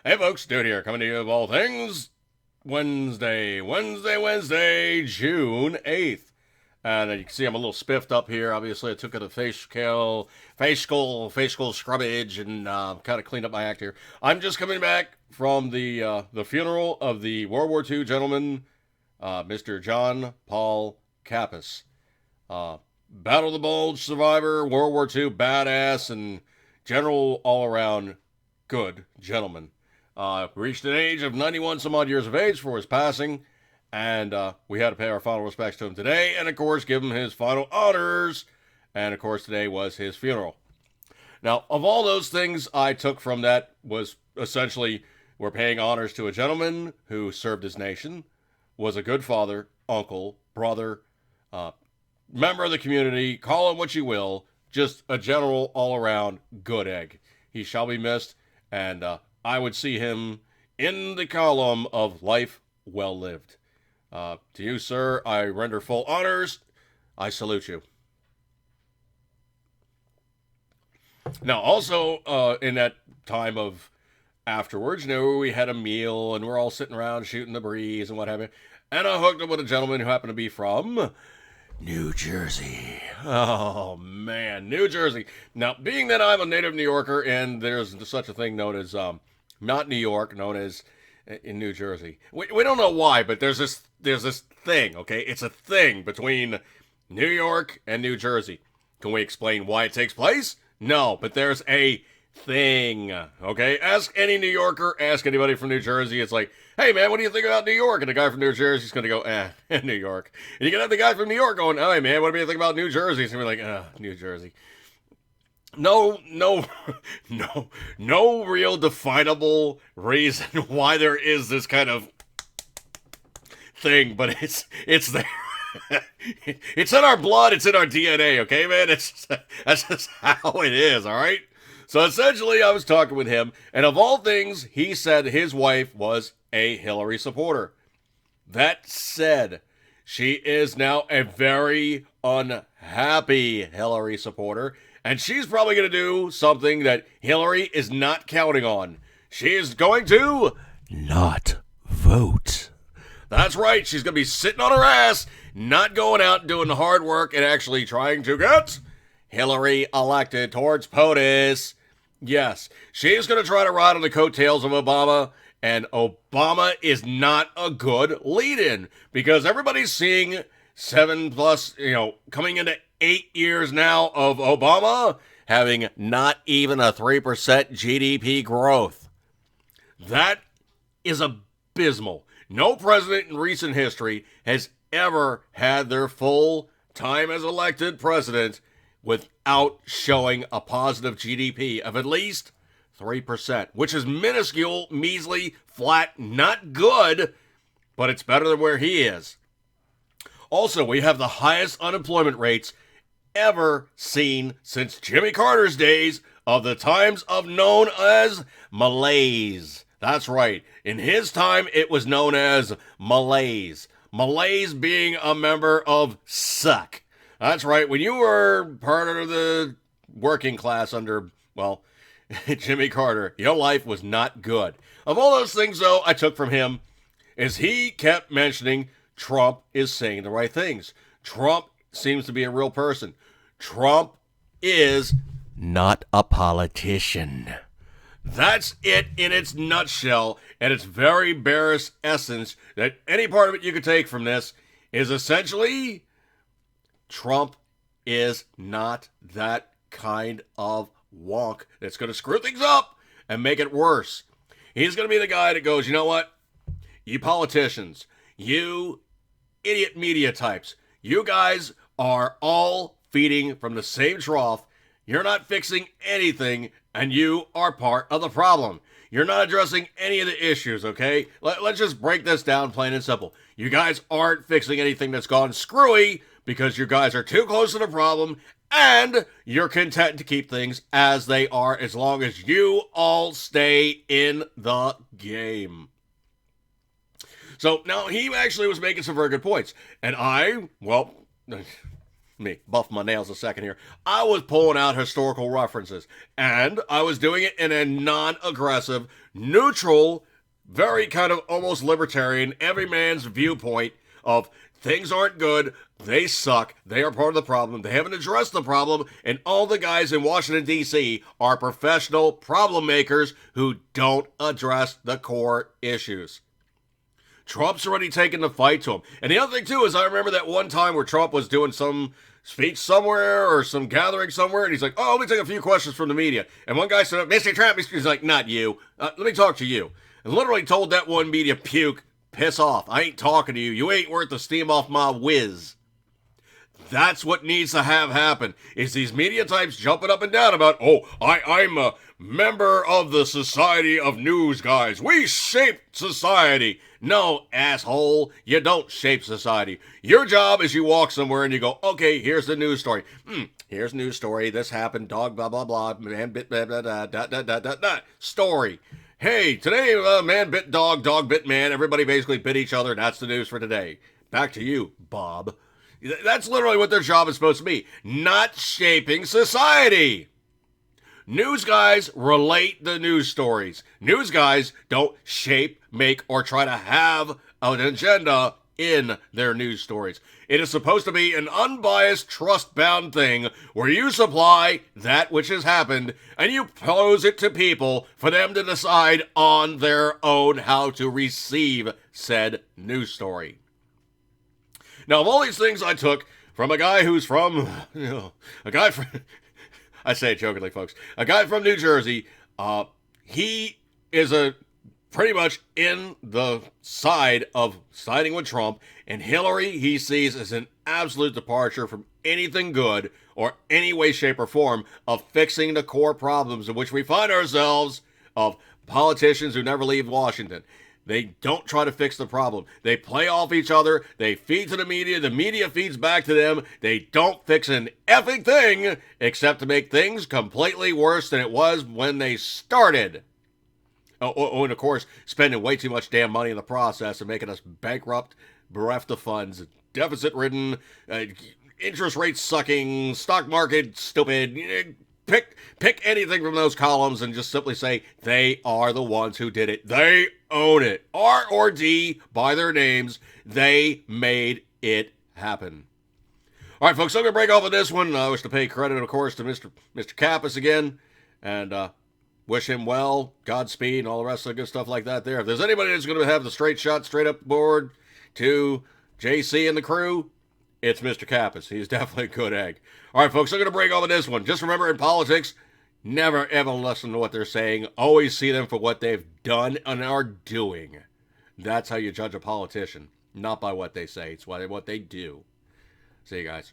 Hey folks, Dude here, coming to you of all things Wednesday, June 8th. And you can see I'm a little spiffed up here. Obviously, I took it a facial scrubbage and kind of cleaned up my act here. I'm just coming back from the funeral of the World War II gentleman, Mr. John Paul Kappas. Battle of the Bulge survivor, World War II badass, and general all around good gentleman. Reached an age of 91 some odd years of age for his passing, and we had to pay our final respects to him today, and of course, give him his final honors. And of course, today was his funeral. Now, of all those things I took from that was essentially we're paying honors to a gentleman who served his nation, was a good father, uncle, brother, uh, member of the community, call him what you will, just a general all around good egg. He shall be missed, and I would see him in the column of life well lived. To you, sir, I render full honors. I salute you. Now, also, in that time of afterwards, we had a meal and we're all sitting around shooting the breeze and what have you. And I hooked up with a gentleman who happened to be from New Jersey. Oh, man, New Jersey. Now, being that I'm a native New Yorker and there's such a thing known as not New York, known as in New Jersey. We don't know why, but there's this thing, okay? It's a thing between New York and New Jersey. Can we explain why it takes place? No, but there's a thing, okay? Ask any New Yorker, ask anybody from New Jersey. It's like, hey, man, what do you think about New York? And the guy from New Jersey's going to go, New York. And you can have the guy from New York going, hey, man, what do you think about New Jersey? And we're like, New Jersey. No, no real definable reason why there is this kind of thing, but it's there. It's in our blood. It's in our DNA. Okay, man. That's just how it is. All right. So essentially, I was talking with him, and of all things, he said his wife was a Hillary supporter. That said, she is now a very unhappy Hillary supporter, and she's probably going to do something that Hillary is not counting on. She is going to not vote. That's right. She's going to be sitting on her ass, not going out and doing the hard work and actually trying to get Hillary elected towards POTUS. Yes, she's going to try to ride on the coattails of Obama, and Obama is not a good lead-in because everybody's seeing 7+, coming into 8 years now of Obama having not even a 3% GDP growth. That is abysmal. No president in recent history has ever had their full time as elected president without showing a positive GDP of at least 3%, which is minuscule, measly, flat, not good, but it's better than where he is. Also, we have the highest unemployment rates ever seen since Jimmy Carter's days of the times of known as malaise. That's right. In his time, it was known as malaise. Malaise being a member of suck. That's right. When you were part of the working class under, Jimmy Carter, your life was not good. Of all those things, though, I took from him is he kept mentioning Trump is saying the right things. Trump seems to be a real person. Trump is not a politician. That's it in its nutshell, and its very barest essence that any part of it you could take from this is essentially Trump is not that kind of wonk that's going to screw things up and make it worse. He's going to be the guy that goes, you know what? You politicians, you idiot media types, you guys are all feeding from the same trough. You're not fixing anything, and you are part of the problem. You're not addressing any of the issues, okay? Let's just break this down plain and simple. You guys aren't fixing anything that's gone screwy because you guys are too close to the problem, and you're content to keep things as they are as long as you all stay in the game. So now he actually was making some very good points. And Let me buff my nails a second here. I was pulling out historical references, and I was doing it in a non-aggressive, neutral, very kind of almost libertarian, every man's viewpoint of things aren't good, they suck, they are part of the problem, they haven't addressed the problem, and all the guys in Washington, D.C. are professional problem makers who don't address the core issues. Trump's already taken the fight to him. And the other thing, too, is I remember that one time where Trump was doing some speech somewhere or some gathering somewhere, and he's like, oh, let me take a few questions from the media. And one guy said, Mr. Trump, he's like, not you. Let me talk to you. And literally told that one media puke, piss off. I ain't talking to you. You ain't worth the steam off my whiz. That's what needs to have happen, is these media types jumping up and down about, oh, I'm a member of the Society of News Guys. We shape society. No, asshole, you don't shape society. Your job is you walk somewhere and you go, okay, here's the news story. Here's news story. This happened, dog, blah, blah, blah, man bit, blah, blah, blah, dot, dot, dot, dot, dot. Story. Hey, today, man bit dog, dog bit man. Everybody basically bit each other. That's the news for today. Back to you, Bob. That's literally what their job is supposed to be. Not shaping society. News guys relate the news stories. News guys don't shape, make, or try to have an agenda in their news stories. It is supposed to be an unbiased, trust-bound thing where you supply that which has happened and you pose it to people for them to decide on their own how to receive said news story. Now, of all these things I took from a guy who's from, I say it jokingly, folks, a guy from New Jersey, he is pretty much in the side of siding with Trump, and Hillary he sees as an absolute departure from anything good or any way, shape, or form of fixing the core problems in which we find ourselves of politicians who never leave Washington. They don't try to fix the problem. They play off each other. They feed to the media feeds back to them. They don't fix an effing thing except to make things completely worse than it was when they started. Oh, and of course, spending way too much damn money in the process and making us bankrupt, bereft of funds, deficit-ridden, interest rate sucking, stock market stupid. Pick anything from those columns and just simply say they are the ones who did it. They own it. R or D by their names. They made it happen. All right, folks, I'm going to break off with this one. I wish to pay credit, of course, to Mr. Kappas again, and wish him well, Godspeed, and all the rest of the good stuff like that there. If there's anybody that's going to have the straight shot, straight up the board to JC and the crew, it's Mr. Kappas. He's definitely a good egg. All right, folks, I'm going to break off with this one. Just remember, in politics, never, ever listen to what they're saying. Always see them for what they've done and are doing. That's how you judge a politician. Not by what they say. It's by what they do. See you guys.